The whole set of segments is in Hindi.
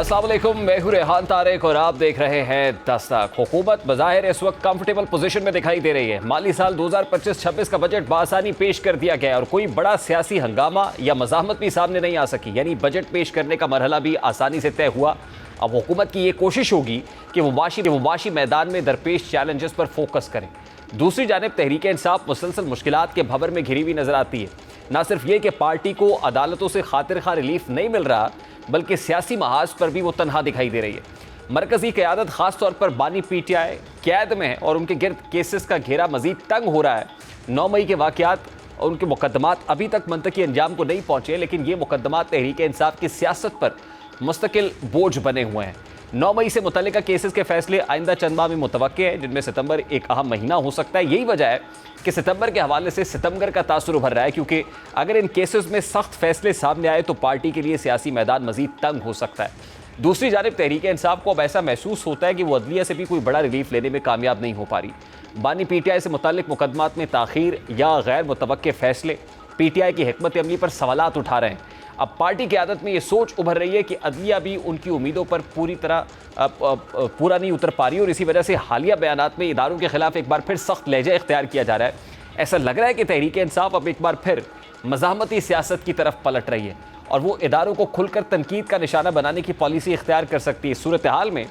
अस्सलाम वालेकुम, मैं हूं रेहान तारिक और आप देख रहे हैं दस्तक। हुकूमत बज़ाहिर इस वक्त कंफर्टेबल पोजीशन में दिखाई दे रही है। माली साल 2025-26 का बजट बासानी पेश कर दिया गया और कोई बड़ा सियासी हंगामा या मज़ाहमत भी सामने नहीं आ सकी, यानी बजट पेश करने का मरहला भी आसानी से तय हुआ। अब हुकूमत की ये कोशिश होगी कि वो मुबाशी मैदान में दरपेश चैलेंजेस पर फोकस करें। दूसरी जानिब तहरीक इंसाफ मुसलसल मुश्किलात के भंवर में घिरी हुई नजर आती है। न सिर्फ ये कि पार्टी को अदालतों से खातिर खा रिलीफ नहीं मिल रहा, बल्कि सियासी महाज पर भी वो तनहा दिखाई दे रही है। मरकजी क़यादत खासतौर पर बानी पीटीआई कैद में है और उनके गिर्द केसेस का घेरा मजीद तंग हो रहा है। 9 मई के वाक़यात और उनके मुकदमात अभी तक मंतकी अंजाम को नहीं पहुंचे, लेकिन ये मुकदमात तहरीक इंसाफ की सियासत पर मुस्तकिल बोझ बने हुए हैं। 9 मई से मुतल्लिका केसेस के फैसले आइंदा चंद माह में मुतवक्के है, जिनमें सितंबर एक अहम महीना हो सकता है। यही वजह है कि सितंबर के हवाले से सितंबर का तासुर उभर रहा है, क्योंकि अगर इन केसेस में सख्त फैसले सामने आए तो पार्टी के लिए सियासी मैदान मजीद तंग हो सकता है। दूसरी जानिब तहरीक इंसाफ को अब ऐसा महसूस होता है कि वो अदलिया से भी कोई बड़ा रिलीफ लेने में कामयाब नहीं हो पा रही। बानी पीटीआई से मुतल्लिक मुकदमात में ताखीर या गैर मुतवक्के फैसले पीटीआई की हिकमत अमली पर सवालात उठा रहे हैं। अब पार्टी की आदत में ये सोच उभर रही है कि अदलिया भी उनकी उम्मीदों पर पूरी तरह पूरा नहीं उतर पा रही, और इसी वजह से हालिया बयानात में इदारों के खिलाफ एक बार फिर सख्त लहजा इख्तियार किया जा रहा है। ऐसा लग रहा है कि तहरीक इंसाफ अब एक बार फिर मज़ाहमती सियासत की तरफ पलट रही है और वो इदारों को खुलकर तनकीद का निशाना बनाने की पॉलिसी इख्तियार कर सकती है। सूरत हाल में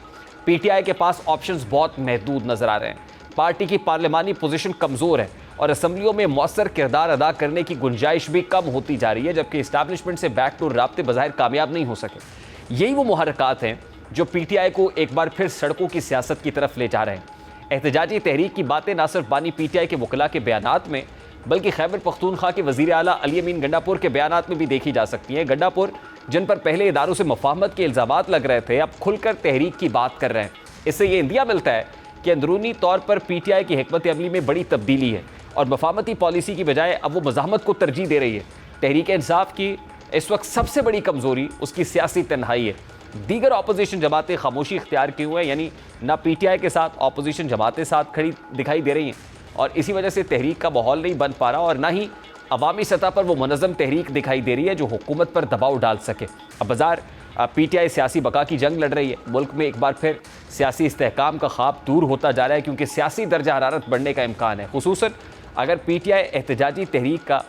पीटीआई के पास ऑप्शंस बहुत महदूद नजर आ रहे हैं। पार्टी की पार्लिमानी पोजीशन कमज़ोर है और असम्बलियों में मौसर किरदार अदा करने की गुंजाइश भी कम होती जा रही है, जबकि इस्टेब्लिशमेंट से बैक टू राब्ते बज़ाहिर कामयाब नहीं हो सके। यही वो मुहर्रकात हैं जो पीटीआई को एक बार फिर सड़कों की सियासत की तरफ ले जा रहे हैं। एहतजाजी तहरीक की बातें न सिर्फ बानी पीटीआई के वकला के बयानात में, बल्कि खैबर पख्तूनख्वा के वज़ीर आला अली अमीन गंडापुर के बयानात में भी देखी जा सकती हैं। गंडापुर, जिन पर पहले इदारों से मुफाहमत के इल्ज़ामात लग रहे थे, अब खुलकर तहरीक की बात कर रहे हैं। इससे ये इंदिया मिलता है कि अंदरूनी तौर पर पीटीआई की हिकमत अमली में बड़ी तब्दीली है और मफाहमती पॉलिसी की बजाय अब वो मज़ाहमत को तरजीह दे रही है। तहरीक इंसाफ की इस वक्त सबसे बड़ी कमज़ोरी उसकी सियासी तन्हाई है। दीगर अपोजिशन जमातें खामोशी इख्तियार किए हुए हैं, यानी ना पीटीआई के साथ अपोजिशन जमातें साथ खड़ी दिखाई दे रही हैं और इसी वजह से तहरीक का माहौल नहीं बन पा रहा और ना ही अवामी सतह पर वो मुनज़्ज़म तहरीक दिखाई दे रही है जो हुकूमत पर दबाव डाल सके। अब बाजार पीटीआई सियासी बका की जंग लड़ रही है। मुल्क में एक बार फिर सियासी इस्तेहकाम का ख्वाब दूर होता जा रहा है, क्योंकि सियासी दर्जा हरारत बढ़ने का इम्कान है। खुसूसन अगर पीटीआई एहतजाजी तहरीक का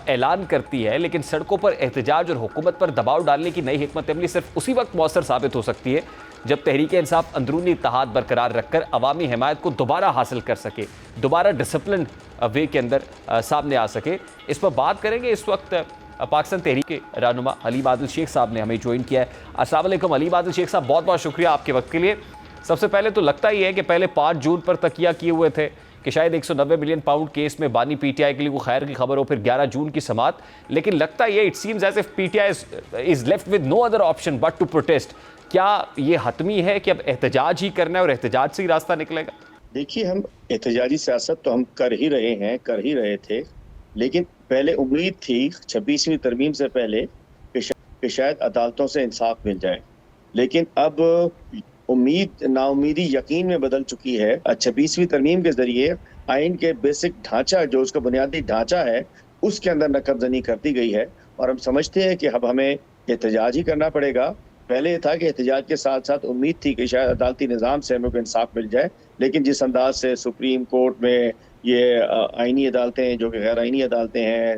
ऐलान करती है, लेकिन सड़कों पर एहतजाज और हुकूमत पर दबाव डालने की नई हिकमत अमली सिर्फ उसी वक्त मौसर साबित हो सकती है जब तहरीक इंसाफ अंदरूनी इत्तेहाद बरकरार रखकर अवामी हिमायत को दोबारा हासिल कर सके, दोबारा डिसिप्लिन वे के अंदर सामने आ सके। इस पर बात करेंगे। इस वक्त पाकिस्तान तहरीक के रहनुमा हलीम आदिल शेख साहब ने हमें ज्वाइन किया है। अस्सलाम वालेकुम हलीम आदिल शेख साहब, बहुत बहुत शुक्रिया आपके वक्त के लिए। सबसे पहले तो लगता ही है कि पहले 5 जून पर तकिया किए हुए थे कि शायद 190 मिलियन पाउंड केस में बानी पीटीआई के लिए वो खैर की खबर हो, फिर 11 जून की समात, लेकिन लगता ही है it seems as if PTI is left with no other option but to protest. क्या ये हतमी है कि अब एहतजाज ही करना है और एहतजाज से ही रास्ता निकलेगा? देखिए, हम एहतजाजी सियासत तो हम कर ही रहे हैं, कर ही रहे थे, लेकिन पहले उम्मीद थी 26वीं तरमीम से पहले कि शायद अदालतों से इंसाफ मिल जाए, लेकिन अब उम्मीद नाउमीदी यकीन में बदल चुकी है। 26वीं तरमीम के जरिए आइन के बेसिक ढांचा, जो उसका बुनियादी ढांचा है, उसके अंदर नकबजनी कर दी गई है और हम समझते हैं कि अब हमें एहतजाज ही करना पड़ेगा। पहले था कि एहतजाज के साथ साथ उम्मीद थी कि शायद अदालती निज़ाम से हमें इंसाफ मिल जाए, लेकिन जिस अंदाज से सुप्रीम कोर्ट में ये आइनी अदालतें जो कि गैर आइनी अदालतें हैं,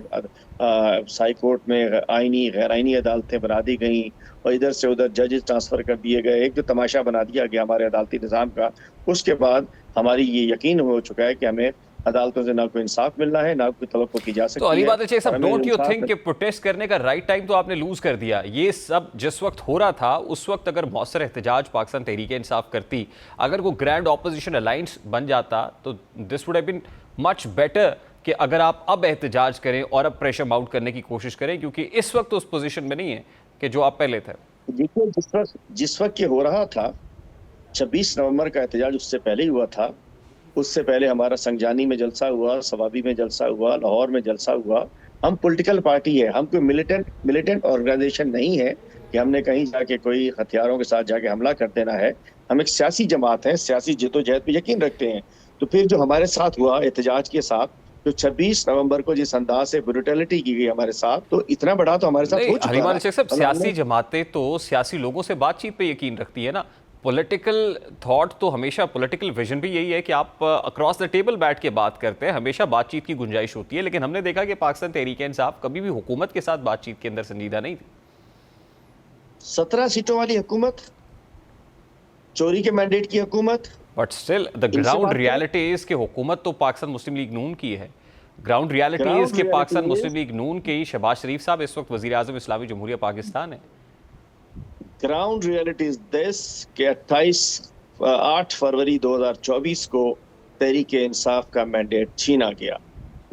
हाई कोर्ट में आइनी गैर आइनी अदालतें बना दी गई और इधर से उधर जजेस ट्रांसफ़र कर दिए गए, एक जो तमाशा बना दिया गया हमारे अदालती निज़ाम का, उसके बाद हमारी ये यकीन हो चुका है कि हमें अदालतों से ना कोई इंसाफ मिलना है, ना कोई तवक्को की जा सकती है। तो अली बात है, डोंट यू थिंक कि प्रोटेस्ट करने का राइट टाइम तो आपने लूज कर दिया? ये सब जिस वक्त हो रहा था उस वक्त अगर मौसर एहतजाज पाकिस्तान तहरीक इंसाफ करती, अगर वो ग्रैंड ऑपोजिशन अलायंस बन जाता, तो this would have been much better कि अगर आप अब एहतजाज करें और अब प्रेशर माउंट करने की कोशिश करें, क्योंकि इस वक्त उस पोजीशन में नहीं है कि जो आप पहले थे। देखिए, जिस वक्त ये हो रहा था, 26 नवंबर का एहतजाज उससे पहले ही हुआ था। उससे पहले हमारा संगजानी में जलसा हुआ, सवाबी में जलसा हुआ, लाहौर में जलसा हुआ। हम पॉलिटिकल पार्टी है, हम कोई मिलिटेंट ऑर्गेनाइजेशन नहीं है कि हमने कहीं जाके कोई हथियारों के साथ जाके हमला कर देना है। हम एक सियासी जमात है, सियासी जद्दोजहद पे यकीन रखते हैं। तो फिर जो हमारे साथ हुआ एहतजाज के साथ, जो 26 नवंबर को जिस अंदाज से ब्रुटैलिटी की गई हमारे साथ, तो इतना बड़ा तो हमारे साथ नहीं हो चुका हलीमान है। शेख साहब, मतलब सियासी हमने जमातें तो सियासी लोगों से बातचीत पे यकीन रखती है ना। पॉलिटिकल थॉट तो हमेशा, पॉलिटिकल विजन भी यही है कि आप अक्रॉस द टेबल बैठ के बात करते हैं, हमेशा बातचीत की गुंजाइश होती है। लेकिन हमने देखा कि पाकिस्तान तहरीक-ए-इंसाफ कभी भी हुकूमत के साथ बातचीत के अंदर संजीदा नहीं थी। 17 सीटों वाली हुकूमत, चोरी के मैंडेट की हुकूमत, बट स्टिल द इनसे ग्राउंड बात करें। रियलिटी इज कि हुकूमत तो पाकिस्तान मुस्लिम लीग नून की है। ग्राउंड रियलिटी इज ग्राउंड कि पाकिस्तान रियलिटी मुस्लिम लीग नून के ही शहबाज शरीफ साहब इस वक्त वजीर आजम इस्लामी जमहूरिया पाकिस्तान है। ग्राउंड रियलिटी इज दिस कि 8 फरवरी 2024 को तहरीक इंसाफ का मैंडेट छीना गया।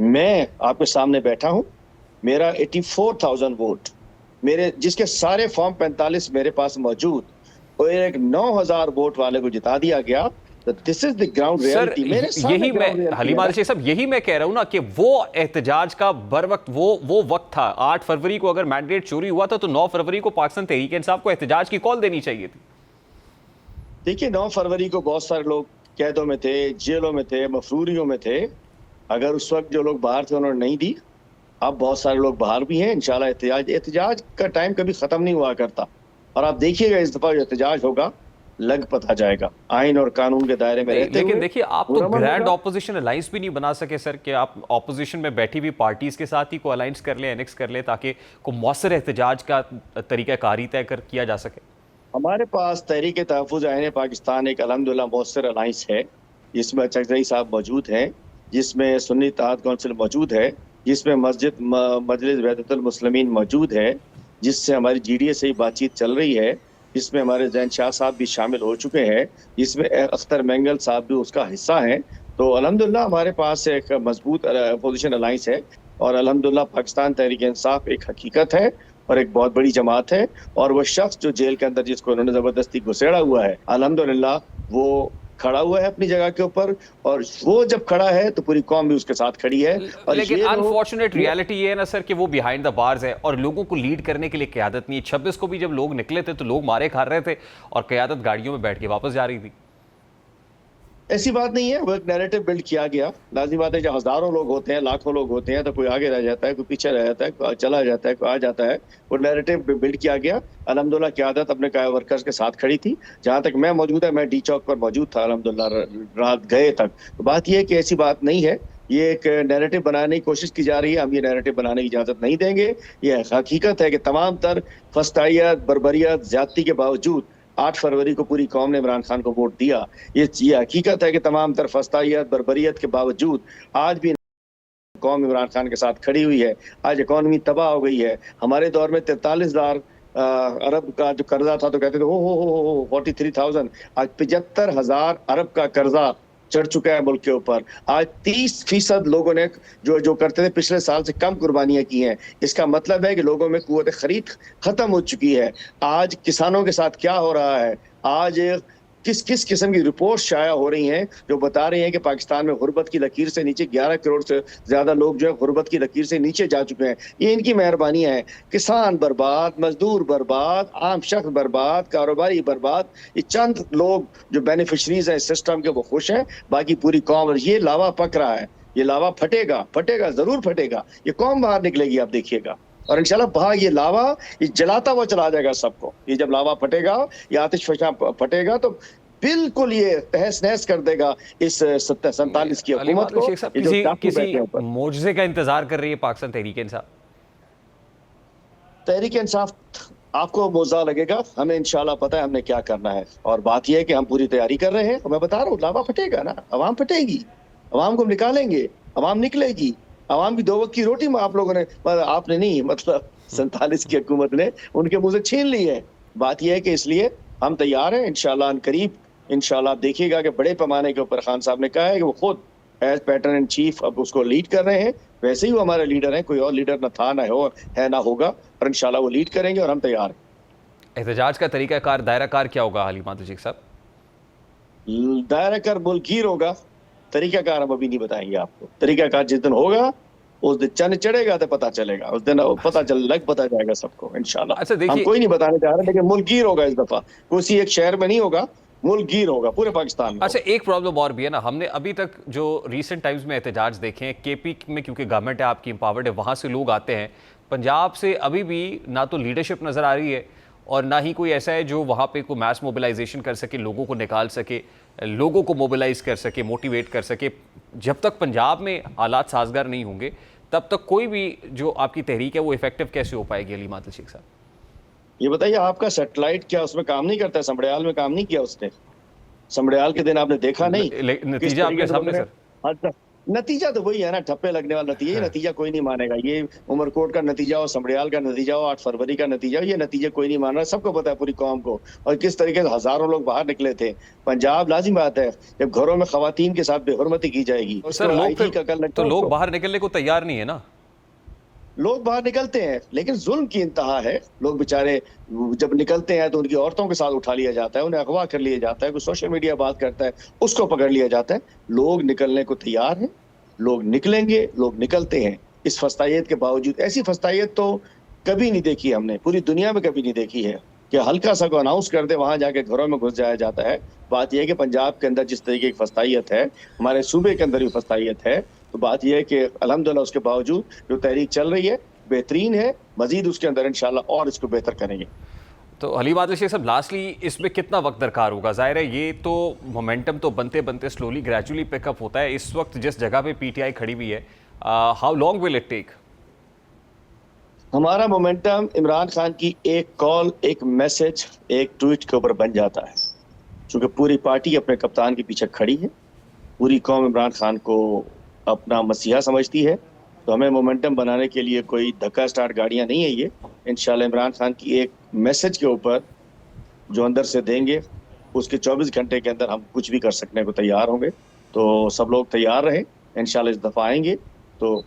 मैं आपके सामने बैठा हूं, मेरा 84,000 वोट, मेरे जिसके सारे फॉर्म 45 मेरे पास मौजूद, और एक 9,000 वोट वाले को जिता दिया गया। तो this is the ground sir reality. मेरे सामने यही मैं ground reality हलीमा है। शेख साहब, यही मैं कह रहा हूं ना कि वो एहतजाज का बर वक्त वो वक्त था। 8 फरवरी को अगर मैंडेट चोरी हुआ था तो 9 फरवरी को पाकिस्तान तहरीक इंसाफ को एहतजाज की कॉल देनी चाहिए थी। देखिए, 9 फरवरी को बहुत सारे लोग कैदों में थे, जेलों में थे, मफरूरियों में थे। अगर उस वक्त जो लोग बाहर थे उन्होंने नहीं दी, अब बहुत सारे लोग बाहर भी हैं। इंशाल्लाह एहतजाज का टाइम कभी खत्म नहीं हुआ करता। और आप देखिएगा इस दफा जो एहतजाज होगा लग पता जाएगा, आइन और कानून के दायरे में रहते लेकिन हुए देखिए, आप तो मुरम्मत ग्रैंड होगा। ऑपोजिशन अलायंस भी नहीं बना सके सर, कि आप ऑपोजिशन में बैठी हुई पार्टीज के साथ ही को अलायंस कर ले, एनेक्स कर ले, ताकि को मौसर एहतजाज का तरीकाकारी तय कर किया जा सके। हमारे पास तहरीक तहफ़्फ़ुज़ आइन पाकिस्तान एक अल्हम्दुलिल्लाह मौसर अलायंस है, जिसमें चकजई साहब मौजूद हैं, जिसमें सुन्नी इत्तेहाद कौंसिल मौजूद है, जिसमें मजलिस वहदतुल मुस्लिमीन मौजूद है, जिससे हमारी GDA से ही बातचीत चल रही है, जिसमें हमारे जैन शाह साहब भी शामिल हो चुके हैं, जिसमें अख्तर मैंगल साहब भी उसका हिस्सा हैं। तो अल्हम्दुलिल्लाह हमारे पास एक मजबूत अपोजिशन अलायंस है, और अल्हम्दुलिल्लाह पाकिस्तान तहरीक इंसाफ एक हकीकत है और एक बहुत बड़ी जमात है। और वो शख्स जो जेल के अंदर जिसको उन्होंने जबरदस्ती घुसेड़ा हुआ है, अल्हम्दुलिल्लाह वो खड़ा हुआ है अपनी जगह के ऊपर, और वो जब खड़ा है तो पूरी कौम भी उसके साथ खड़ी है। और लेकिन अनफॉर्चुनेट रियलिटी ये है ना सर कि वो बिहाइंड द बार्स है और लोगों को लीड करने के लिए क़यादत नहीं है। 26 को भी जब लोग निकले थे तो लोग मारे खा रहे थे और क़यादत गाड़ियों में बैठ के वापस जा रही थी। ऐसी बात नहीं है, वो एक नैरेटिव बिल्ड किया गया। लाज़मी बात है, जब हजारों लोग होते हैं, लाखों लोग होते हैं, तो कोई आगे रह जाता है, कोई पीछे रह जाता है, कोई चला जाता है, कोई आ जाता है। वो नैरेटिव बिल्ड किया गया। अल्हम्दुलिल्लाह क़यादत अपने वर्कर्स के साथ खड़ी थी। जहां तक मैं मौजूद है, मैं डी चौक पर मौजूद था अल्हम्दुलिल्लाह रात गए तक। तो बात यह है कि ऐसी बात नहीं है, ये एक नैरेटिव बनाने की कोशिश की जा रही है। हम ये नैरेटिव बनाने की इजाजत नहीं देंगे। ये हकीकत है कि तमाम तर फस्तायत, बर्बरियत, ज्यादती के बावजूद 8 फरवरी को पूरी कौम ने इमरान खान को वोट दिया। ये हकीकत है कि तमाम तरफ फस्तायत, बर्बरियत के बावजूद आज भी कौम इमरान खान के साथ खड़ी हुई है। आज इकॉनमी तबाह हो गई है। हमारे दौर में 43,000 अरब का जो कर्जा था तो कहते थे हो 43,000। आज 75,000 अरब का कर्जा चढ़ चुका है मुल्क के ऊपर। आज 30% लोगों ने जो करते थे पिछले साल से कम कुर्बानियां की हैं। इसका मतलब है कि लोगों में कुव्वत खरीद खत्म हो चुकी है। आज किसानों के साथ क्या हो रहा है, आज किस किस किस्म की रिपोर्ट शाया हो रही हैं जो बता रही हैं कि पाकिस्तान में गुर्बत की लकीर से नीचे 11 करोड़ से ज्यादा लोग जो है गुर्बत की लकीर से नीचे जा चुके हैं। ये इनकी मेहरबानियां हैं। किसान बर्बाद, मजदूर बर्बाद, आम शख्स बर्बाद, कारोबारी बर्बाद। ये चंद लोग जो बेनिफिशरीज हैं इस सिस्टम के वो खुश हैं, बाकी पूरी कौम। और ये लावा पक रहा है, ये लावा फटेगा, फटेगा, जरूर फटेगा। ये कौम बाहर निकलेगी, आप देखिएगा। और इंशाल्लाह बाहर ये लावा ये जलाता हुआ चला जाएगा सबको। ये जब लावा फटेगा, ये आतिशफशा फटेगा, तो बिल्कुल ये तहस नहस कर देगा इस 47 की हुकूमत को। किसी मोजज़े का इंतजार कर रही है पाकिस्तान तहरीक इंसाफ? तहरीक इंसाफ आपको मौजा लगेगा, हमें इंशाल्लाह पता है हमने क्या करना है। और बात यह है कि हम पूरी तैयारी कर रहे हैं। मैं बता रहा हूँ, लावा फटेगा ना, अवाम फटेगी, अवाम को निकालेंगे, अवाम निकलेगी। अवाम की 2 वक्त की रोटी आप लोगों ने, आपने नहीं, मतलब 47 की हुकूमत ने उनके मुंह से छीन ली है। बात यह है कि इसलिए हम तैयार हैं। इंशाल्लाह करीब इंशाल्लाह आप देखिएगा कि बड़े पैमाने के ऊपर खान साहब ने कहा है कि वो खुद एज पैटर्न इन चीफ अब उसको लीड कर रहे हैं। वैसे ही वो हमारे लीडर हैं, कोई और लीडर ना था, ना हो, है ना होगा। और इंशाल्लाह वो लीड करेंगे और हम तैयार हैं। एहतजाज का तरीकाकार, दायराकार क्या होगा हलीमा शेख साहब? दायराकार मुल्कीर होगा, तरीकाकार हम अभी नहीं बताएंगे आपको। तरीकाकार जिस दिन होगा उस दिन चंद चढ़ेगा तो पता चलेगा, उस दिन पता जाएगा सबको इंशाल्लाह। अच्छा देखिए, हम कोई नहीं बताने जा रहे, लेकिन मुल्कीर होगा इस दफा। किसी एक शहर में नहीं होगा, मुल्क गिर होगा पूरे पाकिस्तान में। अच्छा, एक प्रॉब्लम और भी है ना, हमने अभी तक जो रीसेंट टाइम्स में एहतजाज देखे हैं, केपी में क्योंकि गवर्नमेंट है आपकी एम्पावर्ड है, वहाँ से लोग आते हैं। पंजाब से अभी भी ना तो लीडरशिप नज़र आ रही है और ना ही कोई ऐसा है जो वहाँ पे कोई मैस मोबिलाइजेशन कर सके, लोगों को निकाल सके, लोगों को मोबिलाइज कर सके, मोटिवेट कर सके। जब तक पंजाब में हालात साजगार नहीं होंगे तब तक कोई भी जो आपकी तहरीक है वो इफेक्टिव कैसे हो पाएगी? अली मादल शेख साहब, ये बताइए, आपका सैटेलाइट क्या उसमें काम नहीं करता है? समड़याल में काम नहीं किया उसने? समड़याल के दिन आपने देखा नहीं नतीजा आपके सामने सर। हाँ, नतीजा तो वही है ना, ठप्पे लगने वाला नतीजा। ये नतीजा कोई नहीं मानेगा। ये उमरकोट का नतीजा हो, समड़याल का नतीजा हो, 8 फरवरी का नतीजा हो, ये नतीजा कोई नहीं मान रहा। सबको पता है पूरी कौम को, और किस तरीके से हजारों लोग बाहर निकले थे। पंजाब लाजिम बात है, जब घरों में खवातीन के साथ बेहुरमती की जाएगी सर, लोग बाहर निकलने को तैयार नहीं है ना। लोग बाहर निकलते हैं, लेकिन जुल्म की इंतहा है। लोग बेचारे जब निकलते हैं तो उनकी औरतों के साथ उठा लिया जाता है, उन्हें अगवा कर लिया जाता है, कोई सोशल मीडिया बात करता है उसको पकड़ लिया जाता है। लोग निकलने को तैयार हैं, लोग निकलेंगे, लोग निकलते हैं। इस फस्तायत के बावजूद, ऐसी फस्तायत तो कभी नहीं देखी हमने, पूरी दुनिया में कभी नहीं देखी है कि हल्का सा को अनाउंस कर दे, वहां जाके घरों में घुस जाया जाता है। बात यह है कि पंजाब के अंदर जिस तरीके की फस्तायत है, हमारे सूबे के अंदर भी फस्तायत है। तो बात यह है कि अल्हम्दुलिल्लाह उसके बावजूद जो तहरीक चल रही है बेहतरीन है। मजीद उसके अंदर इंशाल्लाह और इसको बेहतर करेंगे। तो अली मादल शेख साहब, लास्टली इसमें कितना वक्त दरकार होगा? जाहिर है ये तो मोमेंटम तो बनते बनते स्लोली ग्रेजुअली पिकअप होता है। इस वक्त जिस जगह पे पीटीआई खड़ी हुई है, how long will it take? हमारा मोमेंटम इमरान खान की एक कॉल, एक मैसेज, एक ट्वीट के ऊपर बन जाता है। क्योंकि पूरी पार्टी अपने कप्तान के पीछे खड़ी है, पूरी कौम इमरान खान को अपना मसीहा समझती है। तो हमें मोमेंटम बनाने के लिए कोई धक्का स्टार्ट गाड़ियां नहीं है। ये इंशाल्लाह इमरान खान की एक मैसेज के ऊपर जो अंदर से देंगे, उसके 24 घंटे के अंदर हम कुछ भी कर सकने को तैयार होंगे। तो सब लोग तैयार रहें, इंशाल्लाह इस दफ़ा आएंगे तो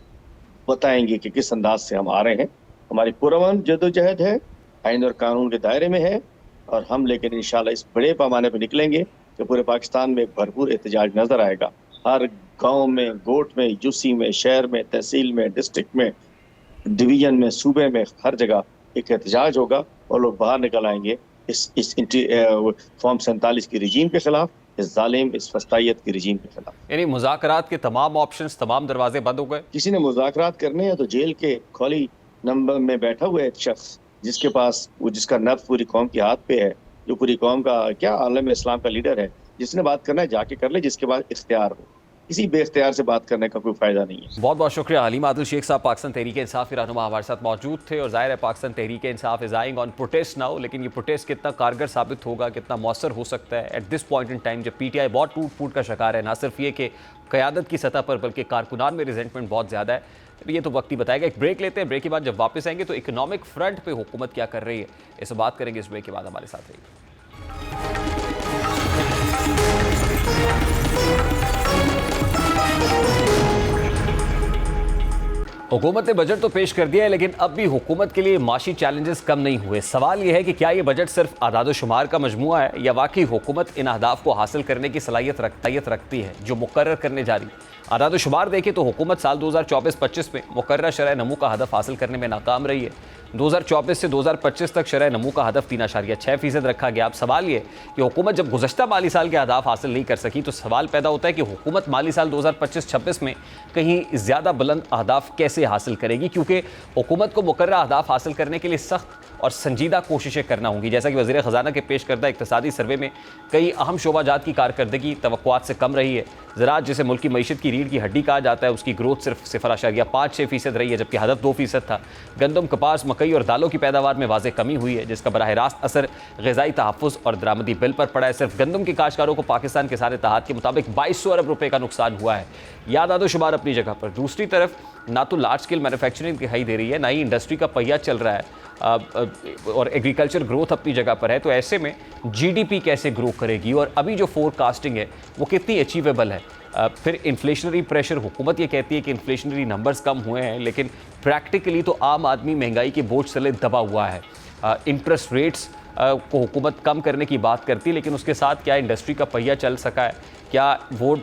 बताएंगे कि किस अंदाज से हम आ रहे हैं। हमारी पुरअमन जदोजहद है, आइन और कानून के दायरे में है, और हम लेकिन इंशाल्लाह इस बड़े पैमाने पर निकलेंगे कि पूरे पाकिस्तान में भरपूर एहतजाज नजर आएगा। हर गांव में, गोट में, यूसी में, शहर में, तहसील में, डिस्ट्रिक्ट में, डिवीजन में, सूबे में, हर जगह एक एहतजाज होगा और लोग बाहर निकल आएंगे इस फॉर्म 47 की रजीम के खिलाफ, इस जालिम, इस फस्तायत की रजीम के खिलाफ। यानी मुज़ाकरात के तमाम ऑप्शंस, तमाम दरवाजे बंद हो गए। किसी ने मुज़ाकरात करने हैं तो जेल के खाली नंबर में बैठा हुआ है एक शख्स, जिसके पास जिसका नफ्स पूरी कौम के हाथ पे है, जो पूरी कौम का क्या आलम इस्लाम का लीडर है। जिसने बात करना है जाके कर ले, जिसके बाद इख्तियार हो। किसी बेख्तियार से बात करने का कोई फायदा नहीं है। बहुत बहुत शुक्रिया अली मादल शेख साहब, पाकिस्तान तहरीक इंसाफ के रहनुमा हमारे साथ मौजूद थे। और जाहिर है Pakistan Tehreek Insaf is eyeing on protest now, लेकिन ये प्रोटेस्ट कितना कारगर साबित होगा, कितना मौसर हो सकता है at this point in time, जब पीटीआई बहुत टूट फूट का शिकार है। ना सिर्फ ये कि क़यादत की सतह पर, बल्कि कारकुनान में रिजेंटमेंट बहुत ज़्यादा है। ये तो वक्त ही बताएगा। एक ब्रेक लेते हैं, ब्रेक के बाद जब वापस आएंगे तो इकोनॉमिक फ्रंट पे हुकूमत क्या कर रही है, इस बात करेंगे। इस ब्रेक के बाद हमारे साथ रहिए। हुकूमत ने बजट तो पेश कर दिया है, लेकिन अब भी हुकूमत के लिए माशी चैलेंजेस कम नहीं हुए। सवाल यह है कि क्या ये बजट सिर्फ आदाद शुमार का मजमुआ है, या वाकई हुकूमत इन अहदाफ को हासिल करने की सलाहियत रखती है जो मुकर्रर करने जा रही है। आदाद शुमार देखें तो हुकूमत साल 2024-25 में मुकर्रर शरह नमू का हदफ हासिल करने में नाकाम रही है। 2024 से 2025 तक शरह नमू का हदफ 3.6% रखा गया। अब सवाल ये कि हुकूमत जब गुज़श्ता माली साल के अहदाफ हासिल नहीं कर सकी, तो सवाल पैदा होता है कि हुकूमत माली साल 2025-26 में कहीं ज़्यादा बुलंद अहदाफ कैसे हासिल करेगी, क्योंकि हुकूमत को मुकर्रर अहदाफ हासिल करने के लिए सख्त और संजीदा कोशिशें करना होंगी। जैसा कि वज़ीर ख़जाना के पेश करदा इक़्तिसादी सर्वे में कई अहम शोबाजात की कारकर्दगी तवक्कुआत से कम रही है। ज़राअत, जिसे मुल्क की मईशत की रीढ़ की हड्डी कहा जाता है, उसकी ग्रोथ सिर्फ 0.56% रही है, जबकि हदफ 2% था। गंदम, कपास, मकई और दालों की पैदावार में वाज़ेह कमी हुई है, जिसका बराह रास्त असर ग़िज़ाई तहफ़्फ़ुज़ और दरामदी बिल पर पड़ा है। सिर्फ गंदम के काश्तकारों को पाकिस्तान के सारे इत्तेहाद के मुताबिक 2200 अरब रुपये का नुकसान हुआ है। याद आदो शुमार अपनी जगह पर। दूसरी तरफ ना तो लार्ज स्केल मैन्युफैक्चरिंग दिखाई दे रही है, ना ही इंडस्ट्री का पहिया चल रहा है, और एग्रीकल्चर ग्रोथ अपनी जगह पर है। तो ऐसे में जीडीपी कैसे ग्रो करेगी, और अभी जो फोरकास्टिंग है वो कितनी अचीवेबल है? फिर इन्फ्लेशनरी प्रेशर, हुकूमत ये कहती है कि इन्फ्लेशनरी नंबर्स कम हुए हैं, लेकिन प्रैक्टिकली तो आम आदमी महंगाई के बोझ तले दबा हुआ है। इंटरेस्ट रेट्स को हुकूमत कम करने की बात करती है, लेकिन उसके साथ क्या इंडस्ट्री का पहिया चल सका है? क्या वो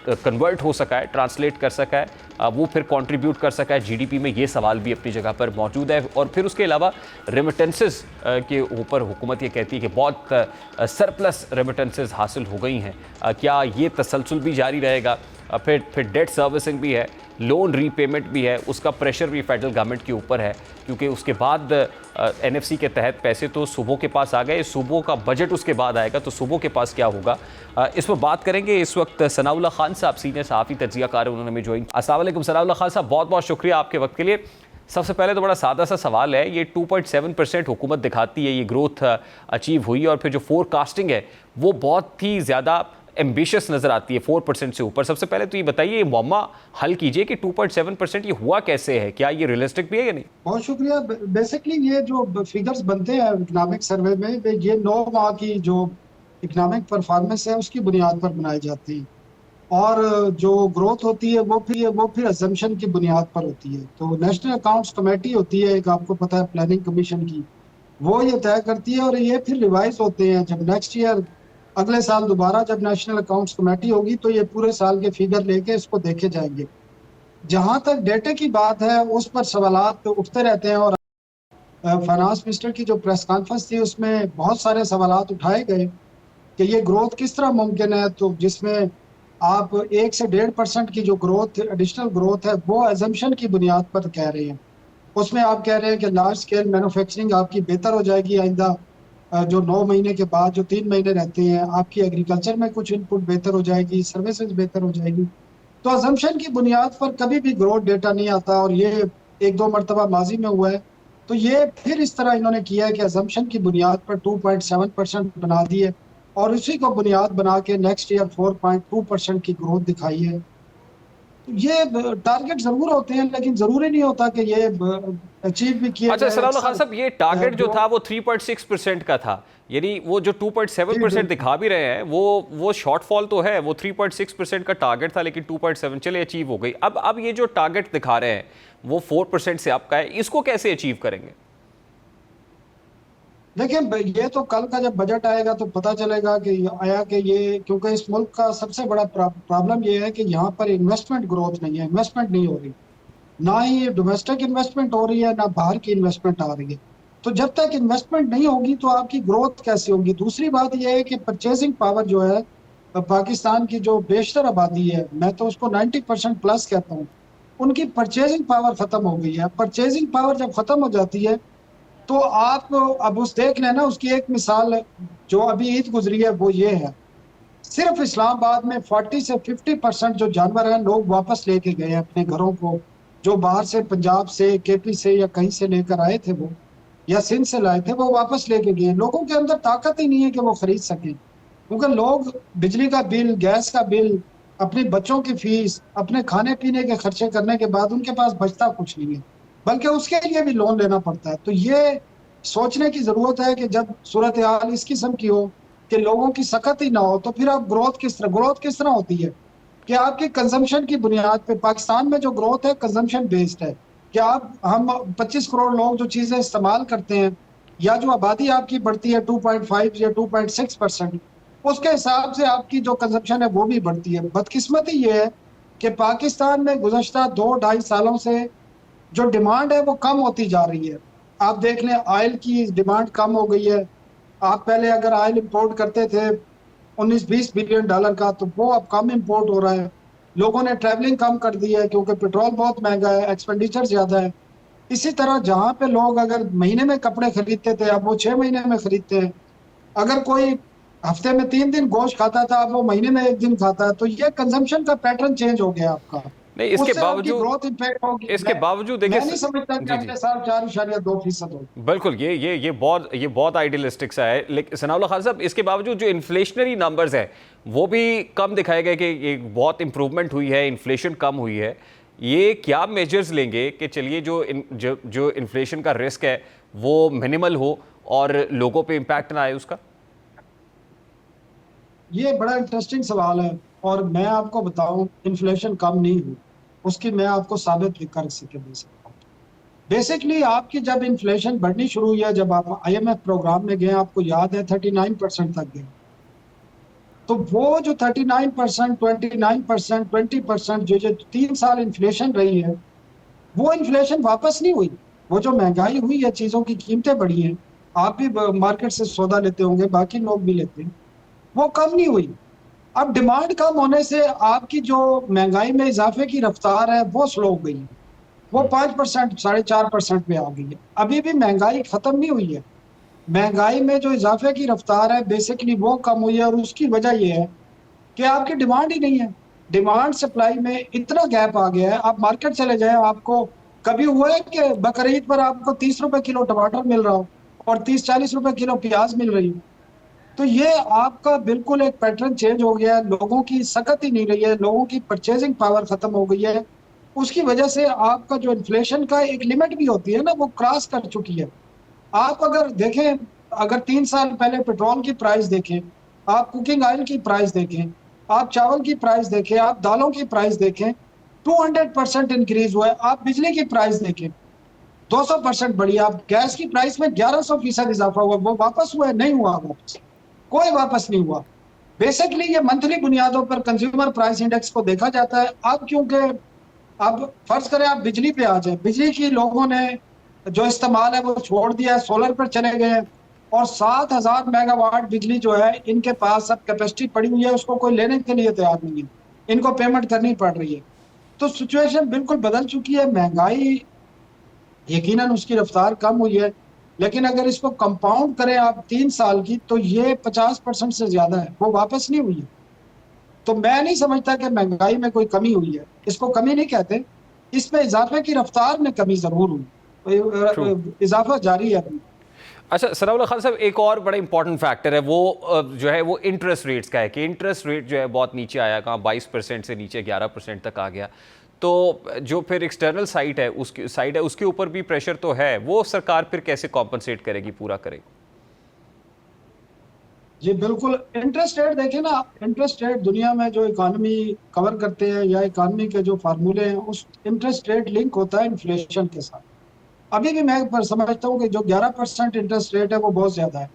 कन्वर्ट हो सका है, ट्रांसलेट कर सका है, वो फिर कंट्रीब्यूट कर सका है जीडीपी में, ये सवाल भी अपनी जगह पर मौजूद है। और फिर उसके अलावा रेमिटेंसेस के ऊपर हुकूमत ये कहती है कि बहुत सरप्लस रेमिटेंसेस हासिल हो गई हैं, क्या ये तसलसल भी जारी रहेगा? फिर डेट सर्विसिंग भी है, लोन रीपेमेंट भी है, उसका प्रेशर भी फेडरल गवर्नमेंट के ऊपर है, क्योंकि उसके बाद एनएफसी के तहत पैसे तो सूबों के पास आ गए, सूबों का बजट उसके बाद आएगा, तो सूबों के पास क्या होगा, इस पर बात करेंगे। इस वक्त सनाउल्लाह खान साहब सीनियर सहाफ़ी तज्ज़ियाकार हैं, उन्होंने हमें ज्वाइन। अस्सलाम वालेकुम सनाउल्लाह खान साहब, बहुत बहुत शुक्रिया आपके वक्त के लिए। सबसे पहले तो बड़ा सादा सा सवाल है, ये 2.7% हुकूमत दिखाती है ये ग्रोथ अचीव हुई, और फिर जो फोरकास्टिंग है वो बहुत ही ज़्यादा एम्बिशियस नज़र आती है 4% से ऊपर। सबसे पहले तो ये बताइए, ये मुअम्मा हल कीजिए कि 2.7% ये हुआ कैसे है, क्या ये रियलिस्टिक भी है या नहीं? बहुत शुक्रिया। बेसिकली ये जो फिगर्स बनते हैं इकोनॉमिक सर्वे में, ये 9 माह की जो इकोनॉमिक परफॉर्मेंस है उसकी बुनियाद पर बनाई जाती है, और जो ग्रोथ होती है वो फिर अजम्पशन की बुनियाद पर होती है। तो नेशनल अकाउंट्स कमेटी होती है एक, आपको पता है, प्लानिंग कमीशन की, वो ये तय करती है, और ये फिर रिवाइज होते हैं जब नेक्स्ट ईयर, अगले साल दोबारा जब नेशनल अकाउंट्स कमेटी होगी तो ये पूरे साल के फिगर लेके इसको देखे जाएंगे। जहां तक डेटे की बात है उस पर सवालात उठते रहते हैं, और फाइनेंस मिनिस्टर की जो प्रेस कॉन्फ्रेंस थी उसमें बहुत सारे सवालात उठाए गए कि ये ग्रोथ किस तरह मुमकिन है, तो जिसमें आप 1 से 1.5% की जो ग्रोथ, एडिशनल ग्रोथ है, वो एजम्पशन की बुनियाद पर कह रहे हैं। उसमें आप कह रहे हैं कि लार्ज स्केल मैन्युफैक्चरिंग आपकी बेहतर हो जाएगी आइंदा, जो 9 महीने के बाद जो 3 महीने रहते हैं, आपकी एग्रीकल्चर में कुछ इनपुट बेहतर हो जाएगी, सर्विसेज बेहतर हो जाएगी। तो अजम्पशन की बुनियाद पर कभी भी ग्रोथ डेटा नहीं आता, और ये 1-2 मरतबा माजी में हुआ है। तो ये फिर इस तरह इन्होंने किया है कि अजम्पशन की बुनियाद पर 2.7% बना दिए, और उसी को बुनियाद बना के नेक्स्ट ईयर 4.2% की ग्रोथ दिखाई है। ये टारगेट जरूर होते हैं, लेकिन जरूरी नहीं होता कि ये अचीव भी किया अच्छा जाए। सनाउल्लाह खान साहब, ये टारगेट जो था वो 3.6% का था, यानी वो जो 2.7% दिखा भी रहे हैं वो शॉर्टफॉल तो है, वो 3.6% का टारगेट था, लेकिन 2.7 चले अचीव हो गई। अब ये जो टारगेट दिखा रहे हैं वो 4% से आपका है, इसको कैसे अचीव करेंगे? देखिए, ये तो कल का जब बजट आएगा तो पता चलेगा कि ये, क्योंकि इस मुल्क का सबसे बड़ा प्रॉब्लम ये है कि यहाँ पर इन्वेस्टमेंट ग्रोथ नहीं है, इन्वेस्टमेंट नहीं हो रही, ना ही डोमेस्टिक इन्वेस्टमेंट हो रही है, ना बाहर की इन्वेस्टमेंट आ रही है। तो जब तक इन्वेस्टमेंट नहीं होगी तो आपकी ग्रोथ कैसे होगी? दूसरी बात यह है कि परचेजिंग पावर जो है पाकिस्तान की, जो बेशतर आबादी है, मैं तो उसको 90% प्लस कहता हूँ, उनकी परचेजिंग पावर खत्म हो गई है। परचेजिंग पावर जब खत्म हो जाती है तो आप अब उस देख लेना, उसकी एक मिसाल जो अभी ईद गुजरी है वो ये है, सिर्फ इस्लामाबाद में 40 से 50% जो जानवर हैं लोग वापस लेके गए हैं अपने घरों को, जो बाहर से, पंजाब से, केपी से या कहीं से लेकर आए थे वो, या सिंध से लाए थे, वो वापस लेके गए। लोगों के अंदर ताकत ही नहीं है कि वो खरीद सकें, क्योंकि लोग बिजली का बिल, गैस का बिल, अपने बच्चों की फीस, अपने खाने पीने के खर्चे करने के बाद उनके पास बचता कुछ नहीं है, बल्कि उसके लिए भी लोन लेना पड़ता है। तो ये सोचने की जरूरत है कि जब सूरत हाल इस किस्म की हो कि लोगों की सकत ही ना हो, तो फिर आप ग्रोथ किस तरह होती है कि आपकी कंजम्पशन की बुनियाद पे। पाकिस्तान में जो ग्रोथ है कंजम्पशन बेस्ड है कि हम 25 करोड़ लोग जो चीजें इस्तेमाल करते हैं, या जो आबादी आपकी बढ़ती है 2.5 या 2.6%, उसके हिसाब से आपकी जो कंजम्पशन है वो भी बढ़ती है। बदकिस्मती ये है कि पाकिस्तान में गुज़श्ता 2-2.5 सालों से जो डिमांड है वो कम होती जा रही है। आप देख लें, ऑयल की डिमांड कम हो गई है। आप पहले अगर ऑयल इंपोर्ट करते थे 19-20 बिलियन डॉलर का, तो वो अब कम इंपोर्ट हो रहा है। लोगों ने ट्रैवलिंग कम कर दी है क्योंकि पेट्रोल बहुत महंगा है, एक्सपेंडिचर ज्यादा है। इसी तरह जहां पे लोग अगर महीने में कपड़े खरीदते थे, अब वो 6 महीने में खरीदते हैं। अगर कोई हफ्ते में 3 दिन गोश्त खाता था, अब वो महीने में 1 दिन खाता है। तो ये कंजम्पशन का पैटर्न चेंज हो गया आपका। नहीं, इसके उससे आपकी बावजूद ग्रोथ इम्पैक्ट होगी। इसके बावजूद देखिए, मैं नहीं समझता कि जी जी अगले साल 4.2% होगी। बिल्कुल, ये बहुत आइडियलिस्टिक सा है। लेकिन सनाउल्लाह खान साहब, इसके बावजूद जो इन्फ्लेशनरी नंबर्स हैं वो भी कम दिखाए गए कि ये बहुत इंप्रूवमेंट हुई है, इन्फ्लेशन कम हुई है। ये क्या मेजर्स लेंगे कि चलिए जो इन्फ्लेशन का रिस्क है वो मिनिमल हो और लोगों पे इम्पैक्ट ना आए उसका? ये बड़ा इंटरेस्टिंग सवाल है, और मैं आपको बताऊं, इन्फ्लेशन कम नहीं हुई, उसकी मैं आपको साबित भी कर सके दे सकता हूँ। बेसिकली आपकी जब इन्फ्लेशन बढ़नी शुरू हुई है, जब आप IMF प्रोग्राम में गए, आपको याद है 39% तक गए। तो वो जो 39%, 29%, 20% जो 3 साल इन्फ्लेशन रही है, वो इन्फ्लेशन वापस नहीं हुई। वो जो महंगाई हुई है, चीजों की कीमतें बढ़ी हैं, आप भी मार्केट से सौदा लेते होंगे, बाकी लोग भी लेते हैं, वो कम नहीं हुई। अब डिमांड कम होने से आपकी जो महंगाई में इजाफे की रफ्तार है वो स्लो हो गई है। वो 5%, 4.5% पे आ गई है। अभी भी महंगाई खत्म नहीं हुई है। महंगाई में जो इजाफे की रफ्तार है बेसिकली वो कम हुई है, और उसकी वजह यह है कि आपकी डिमांड ही नहीं है। डिमांड सप्लाई में इतना गैप आ गया है। आप मार्केट चले जाए, आपको कभी हुआ है कि बकरीद पर आपको 30 रुपए किलो टमाटर मिल रहा हो और 30-40 रुपए किलो प्याज मिल रही हो? तो ये आपका बिल्कुल एक पैटर्न चेंज हो गया है। लोगों की सकत ही नहीं रही है, लोगों की परचेजिंग पावर खत्म हो गई है। उसकी वजह से आपका जो इन्फ्लेशन का एक लिमिट भी होती है ना, वो क्रॉस कर चुकी है। आप अगर देखें, अगर 3 साल पहले पेट्रोल की प्राइस देखें, आप कुकिंग ऑयल की प्राइस देखें, आप चावल की प्राइस देखें, आप दालों की प्राइस देखें, 200% इंक्रीज हुआ है। आप बिजली की प्राइस देखें, 200% बढ़ी। आप गैस की प्राइस में 1100% इजाफा हुआ। वो वापस हुआ है? नहीं हुआ वापस, कोई वापस नहीं हुआ। बेसिकली ये मंथली बुनियादों पर कंज्यूमर प्राइस इंडेक्स को देखा जाता है। अब क्योंकि अब फर्ज करें आप बिजली पे आ जाए, बिजली की लोगों ने जो इस्तेमाल है वो छोड़ दिया है, सोलर पर चले गए हैं, और 7,000 मेगावाट बिजली जो है इनके पास अब कैपेसिटी पड़ी हुई है, उसको कोई लेने के लिए तैयार नहीं है, इनको पेमेंट करनी पड़ रही है। तो सिचुएशन बिल्कुल बदल चुकी है। महंगाई यकीनन उसकी रफ्तार कम हुई है, लेकिन अगर इसको कंपाउंड करें आप 3 साल की, तो ये 50% से ज्यादा है, वो वापस नहीं हुई है। तो मैं नहीं समझता कि महंगाई में कोई कमी हुई है, इसको कमी नहीं कहते। इसमें इजाफे की रफ्तार में कमी जरूर हुई, ट्रू। इजाफा जारी है अभी। अच्छा सनाउल्लाह खान साहब, एक और बड़ा इंपॉर्टेंट फैक्टर है वो जो है वो इंटरेस्ट रेट्स का है कि इंटरेस्ट रेट जो है बहुत नीचे आया, कहाँ 22% से नीचे 11% तक आ गया। तो जो फिर एक्सटर्नल साइड है उसके ऊपर भी प्रेशर तो है, वो सरकार फिर कैसे कॉम्पनसेट करेगी, पूरा करेगी? जी बिल्कुल। इंटरेस्ट रेट देखें ना, इंटरेस्ट रेट दुनिया में जो इकोनॉमी कवर करते हैं या इकोनॉमी के जो फार्मूले हैं, उस इंटरेस्ट रेट लिंक होता है इन्फ्लेशन के साथ। अभी भी मैं पर समझता हूँ कि जो 11% इंटरेस्ट रेट है वो बहुत ज्यादा है।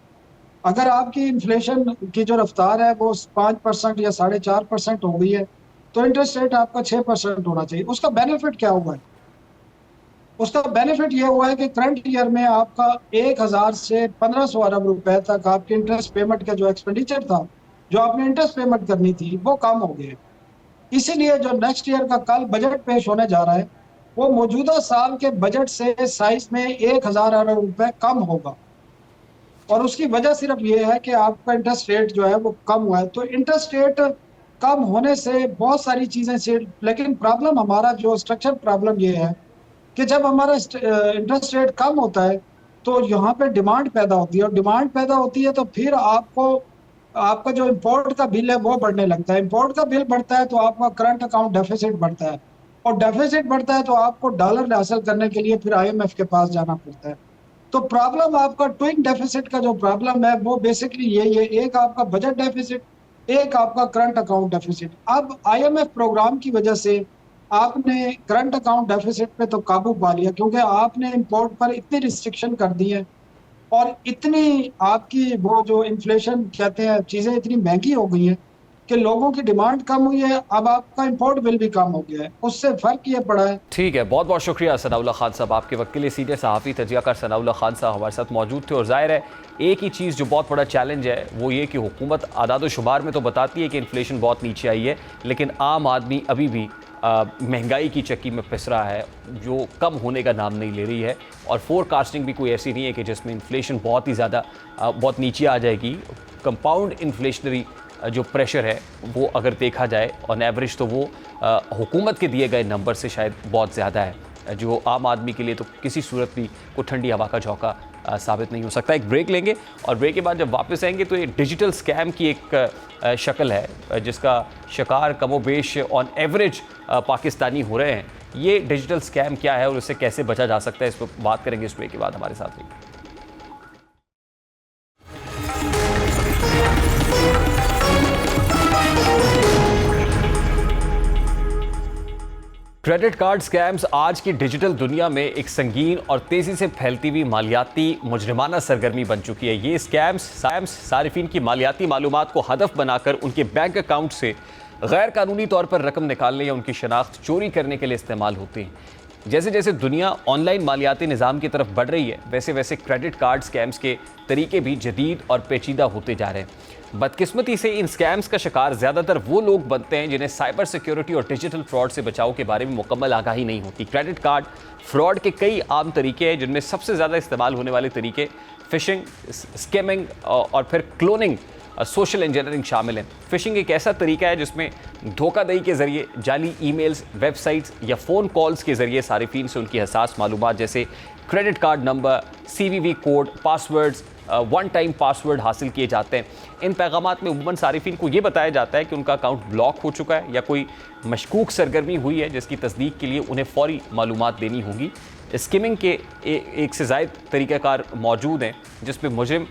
अगर आपकी इन्फ्लेशन की जो रफ्तार है वो 5% या 4.5% हो गई है, तो इंटरेस्ट रेट आपका 6% होना चाहिए। उसका बेनिफिट क्या हुआ है? उसका बेनिफिट ये हुआ है कि करंट ईयर में आपका 1,000 से 1,500 अरब रुपए तक आपके इंटरेस्ट पेमेंट का जो एक्सपेंडिचर था, जो आपने इंटरेस्ट पेमेंट करनी थी, वो कम हो गया। इसीलिए जो नेक्स्ट ईयर का कल बजट पेश होने जा रहा है, वो मौजूदा साल के बजट से साइज में 1,000 अरब रुपए कम होगा। और उसकी वजह सिर्फ ये है कि आपका इंटरेस्ट रेट जो है वो कम हुआ है। तो इंटरेस्ट रेट कम होने से बहुत सारी चीजें से, लेकिन प्रॉब्लम हमारा जो स्ट्रक्चर प्रॉब्लम ये है कि जब हमारा इंटरेस्ट रेट कम होता है तो यहाँ पे डिमांड पैदा होती है, और डिमांड पैदा होती है तो फिर आपको आपका जो इंपोर्ट का बिल है वो बढ़ने लगता है। इंपोर्ट का बिल बढ़ता है तो आपका करंट अकाउंट डेफिसिट बढ़ता है, और डेफिसिट बढ़ता है तो आपको डॉलर हासिल करने के लिए फिर आईएमएफ के पास जाना पड़ता है। तो प्रॉब्लम आपका ट्विन डेफिसिट का जो प्रॉब्लम है वो बेसिकली यही है, एक आपका बजट डेफिसिट, एक आपका करंट अकाउंट डेफिसिट। अब आईएमएफ प्रोग्राम की वजह से आपने करंट अकाउंट डेफिसिट पे तो काबू पा लिया, क्योंकि आपने इंपोर्ट पर इतनी रिस्ट्रिक्शन कर दी है, और इतनी आपकी वो जो इन्फ्लेशन कहते हैं, चीजें इतनी महंगी हो गई हैं कि लोगों की डिमांड कम हुई है। अब आपका इंपोर्ट बिल भी कम हो गया है, उससे फर्क ये पड़ा है। ठीक है, बहुत बहुत शुक्रिया सनाउल्लाह खान साहब आपके वक्त के लिए। सीनियर सहाफ़ी तजियाकार सनाउल्लाह खान साहब हमारे साथ मौजूद थे। और जाहिर है एक ही चीज़ जो बहुत बड़ा चैलेंज है वो ये कि हुकूमत आदाद शुमार में तो बताती है कि इन्फ्लेशन बहुत नीचे आई है, लेकिन आम आदमी अभी भी महंगाई की चक्की में पिस रहा है, जो कम होने का नाम नहीं ले रही है। और फोरकास्टिंग भी कोई ऐसी नहीं है कि जिसमें इन्फ्लेशन बहुत ही ज़्यादा बहुत नीचे आ जाएगी। कंपाउंड इन्फ्लेशनरी जो प्रेशर है वो अगर देखा जाए ऑन एवरेज तो वो हुकूमत के दिए गए नंबर से शायद बहुत ज़्यादा है, जो आम आदमी के लिए तो किसी सूरत भी कोई ठंडी हवा का झोंका साबित नहीं हो सकता। एक ब्रेक लेंगे और ब्रेक के बाद जब वापस आएंगे तो ये डिजिटल स्कैम की एक शक्ल है जिसका शिकार कमोबेश ऑन एवरेज पाकिस्तानी हो रहे हैं। ये डिजिटल स्कैम क्या है और उससे कैसे बचा जा सकता है, इस पर बात करेंगे इस ब्रेक के बाद। हमारे साथ रहिए। क्रेडिट कार्ड स्कैम्स आज की डिजिटल दुनिया में एक संगीन और तेजी से फैलती हुई मालियाती मुजरिमाना सरगर्मी बन चुकी है। ये स्कैम्स सारिफिन की मालियाती मालूमात को हदफ बनाकर उनके बैंक अकाउंट से गैर कानूनी तौर पर रकम निकालने या उनकी शनाख्त चोरी करने के लिए इस्तेमाल होती हैं। जैसे जैसे दुनिया ऑनलाइन मालियाती निज़ाम की तरफ बढ़ रही है, वैसे वैसे क्रेडिट कार्ड स्कैम्स के तरीके भी जदीद और पेचीदा होते जा रहे हैं। बदकिस्मती से इन स्कैम्स का शिकार ज़्यादातर वो लोग बनते हैं जिन्हें साइबर सिक्योरिटी और डिजिटल फ्रॉड से बचाव के बारे में मुकम्मल आगाही नहीं होती। क्रेडिट कार्ड फ्रॉड के कई आम तरीके हैं, जिनमें सबसे ज़्यादा इस्तेमाल होने वाले तरीके फिशिंग, स्कैमिंग और फिर क्लोनिंग, सोशल इंजीनियरिंग शामिल हैं। फिशिंग एक ऐसा तरीका है जिसमें धोखाधड़ी के ज़रिए जाली ईमेल्स, वेबसाइट्स या फ़ोन कॉल्स के ज़रिए सारिफिन से उनकी हसास मालूमात जैसे credit card number, CVV code, passwords, one time password हासिल किए जाते हैं। इन पैगामात में उम्मन सारिफिन को ये बताया जाता है कि उनका अकाउंट ब्लॉक हो चुका है या कोई मशकूक सरगर्मी हुई है, जिसकी तस्दीक के लिए उन्हें फ़ौरी मालूमात देनी होगी। स्किमिंग के एक से ज़ायद तरीक़ाकार मौजूद हैं, जिसमें मुजरिम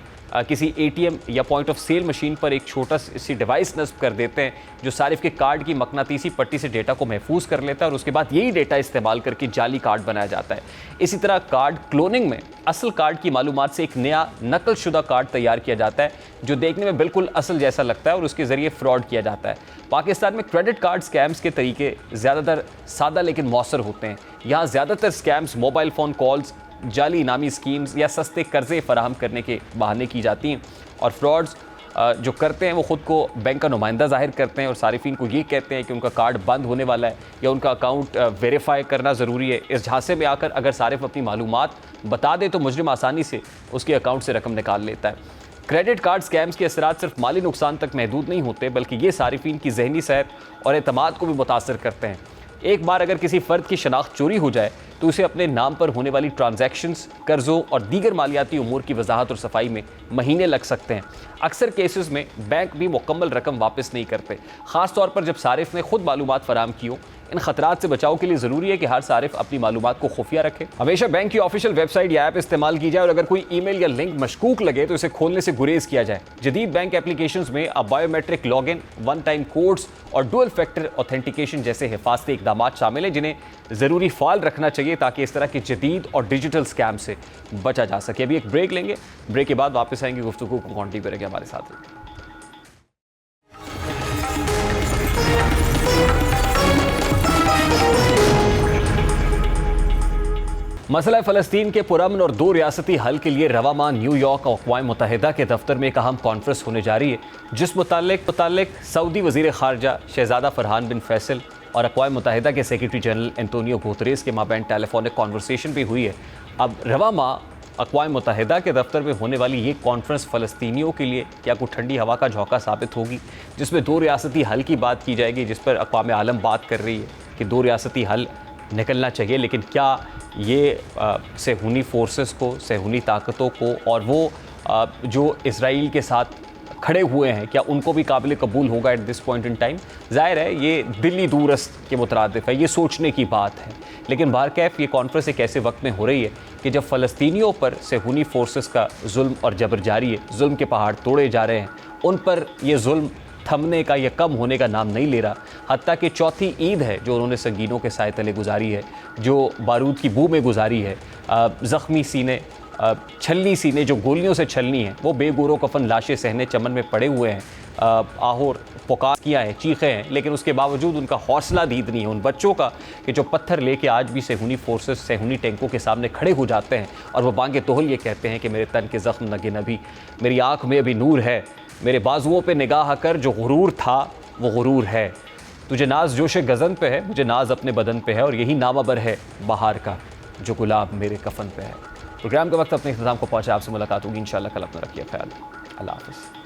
किसी ATM या पॉइंट ऑफ सेल मशीन पर एक छोटा सी डिवाइस नस्ब कर देते हैं जो सारिफ के कार्ड की मकनातीसी पट्टी से डेटा को महफूज कर लेता है और उसके बाद यही डेटा इस्तेमाल करके जाली कार्ड बनाया जाता है। इसी तरह कार्ड क्लोनिंग में असल कार्ड की मालूमात से एक नया नकल शुदा कार्ड तैयार किया जाता है जो देखने में बिल्कुल असल जैसा लगता है और उसके ज़रिए फ्रॉड किया जाता है। पाकिस्तान में क्रेडिट कार्ड स्कैम्स के तरीके ज़्यादातर सादा लेकिन मौसर होते हैं। यहाँ ज़्यादातर स्कैम्स मोबाइल फ़ोन कॉल्स, जाली इनामी स्कीम्स या सस्ते कर्जे फराहम करने के बहाने की जाती हैं और फ्रॉड्स जो करते हैं वो ख़ुद को बैंक का नुमाइंदा ज़ाहिर करते हैं और सारिफिन को ये कहते हैं कि उनका कार्ड बंद होने वाला है या उनका अकाउंट वेरीफाई करना ज़रूरी है। इस झांसे में आकर अगर सारिफ अपनी मालूमात बता दे तो मुजरिम आसानी से उसके अकाउंट से रकम निकाल लेता है। क्रेडिट कार्ड स्कैम्स के असरात सिर्फ माली नुकसान तक महदूद नहीं होते, बल्कि ये सारिफिन की जहनी सेहत और एतमाद को भी मुतासर करते हैं। एक बार अगर किसी फ़र्द की शनाख्त चोरी हो जाए तो उसे अपने नाम पर होने वाली ट्रांजैक्शंस, कर्ज़ों और दीगर मालियाती उमूर की वजाहत और सफाई में महीने लग सकते हैं। अक्सर केसेस में बैंक भी मुकम्मल रकम वापस नहीं करते, ख़ास तौर पर जब सारिफ ने खुद मालूमात फराहम की हो। इन खतरात से बचाव के लिए ज़रूरी है कि हर सारिफ अपनी मालूमात को खुफिया रखे। हमेशा बैंक की ऑफिशियल वेबसाइट या ऐप इस्तेमाल की जाए और अगर कोई ईमेल या लिंक मशकूक लगे तो इसे खोलने से गुरेज किया जाए। जदीद बैंक एप्लीकेशंस में अब biometric login, one time codes और डुअल फैक्टर ऑथेंटिकेशन जैसे हिफाजती इकदाम शामिल हैं, जिन्हें ज़रूरी फ़ाल रखना चाहिए ताकि इस तरह के जदीद और डिजिटल स्कैम से बचा जा सके। अभी एक ब्रेक लेंगे, ब्रेक के बाद वापस आएंगे, गुफ्तगू को कंटिन्यू करेंगे हमारे साथ। मसला फ़लस्तीन के पुरअमन और दो रियासती हल के लिए रवा माह न्यूयॉर्क और अक़वाम मुत्तहिदा के दफ्तर में एक अहम कॉन्फ्रेंस होने जा रही है, जिस मुताल्लिक सऊदी वज़ीर ख़ारजा शहज़ादा फ़रहान बिन फैसल और अक़वाम मुत्तहिदा के सेक्रेटरी जनरल एंटोनियो गुतरेस के माबैन टेलीफोनिक कॉन्वर्सेशन भी हुई है। अब रवा माह अक़वाम मुत्तहिदा के दफ्तर में होने वाली ये कॉन्फ्रेंस फ़लस्तीनियों के लिए क्या कोई ठंडी हवा का झोंका साबित होगी, जिसमें दो रियासती हल की बात की जाएगी, जिस पर अक़वाम आलम बात कर रही है कि दो रियासती हल निकलना चाहिए। लेकिन क्या ये सेहूनी फोर्सेस को, सेहूनी ताकतों को और वो जो इज़राइल के साथ खड़े हुए हैं, क्या उनको भी काबिल कबूल होगा at this point in time? ज़ाहिर है ये दिल्ली दूरस्त के मुतरादिफ है, ये सोचने की बात है। लेकिन बारकैफ ये कॉन्फ्रेंस एक ऐसे वक्त में हो रही है कि जब फ़लस्तीनियों पर सेहूनी फोर्सेस का जुल्म और जबर जारी है, जुल्म के पहाड़ तोड़े जा रहे हैं, उन पर ये जुल्म थमने का या कम होने का नाम नहीं ले रहा। हत्ता कि चौथी ईद है जो उन्होंने संगीनों के साए तले गुजारी है, जो बारूद की बू में गुजारी है, ज़ख्मी सीने, छलनी सीने जो गोलियों से छलनी है, वो बेगोरो कफन लाशें सहने चमन में पड़े हुए हैं, आहोर पुकार किया है, चीखे हैं, लेकिन उसके बावजूद उनका हौसला दीद नहीं है उन बच्चों का कि जो पत्थर लेके आज भी सेहूनी फोर्सेस, सेहूनी टैंकों के सामने खड़े हो जाते हैं और वो बांगे तोहल ये कहते हैं कि मेरे तन के ज़ख्म नगे नबी, मेरी आँख में अभी नूर है, मेरे बाजुओं पे निगाह कर, जो गुरूर था वो गुरूर है, तुझे नाज जोशे गज़न पे है, मुझे नाज अपने बदन पे है, और यही नामाबर है बहार का जो गुलाब मेरे कफन पे है। प्रोग्राम के वक्त अपने इख्तिताम को पहुँचा, आपसे मुलाकात होगी इंशाअल्लाह। कल अपना रखिए ख्याल। अल्लाह हाफ़िज़।